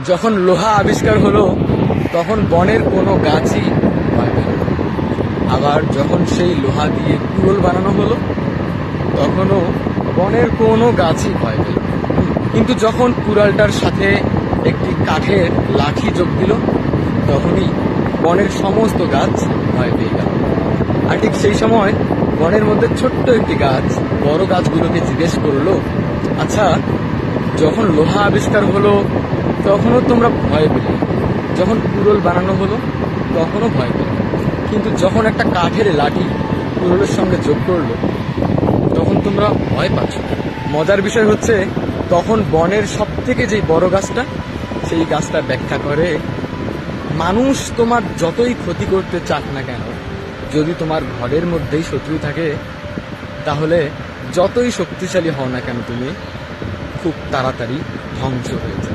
যখন লোহা আবিষ্কার হলো তখন বনের কোনো গাছই ভয় পেল না। আবার যখন সেই লোহা দিয়ে কুড়োল বানানো হলো তখনও বনের কোনো গাছই ভয় পেল না। কিন্তু যখন কুড়ালটার সাথে একটি কাঠের লাঠি যোগ দিল তখনই বনের সমস্ত গাছ ভয় পেয়ে গেল। আর ঠিক সেই সময় বনের মধ্যে ছোট্ট একটি গাছ বড় গাছগুলোকে জিজ্ঞেস করলো, আচ্ছা, যখন লোহা আবিষ্কার হলো তখনও তোমরা ভয় পেলে, যখন কুড়োল বানানো হলো তখনও ভয় পেলে, কিন্তু যখন একটা কাঠের লাঠি কুড়োলের সঙ্গে যোগ করলো তখন তোমরা ভয় পাচ্ছ। মজার বিষয় হচ্ছে তখন বনের সব থেকে যেই বড় গাছটা, সেই গাছটা ব্যাখ্যা করে, মানুষ তোমার যতই ক্ষতি করতে চাক না কেন, যদি তোমার ঘরের মধ্যেই শত্রু থাকে তাহলে যতই শক্তিশালী হও না কেন তুমি খুব তাড়াতাড়ি ধ্বংস হয়ে যাও।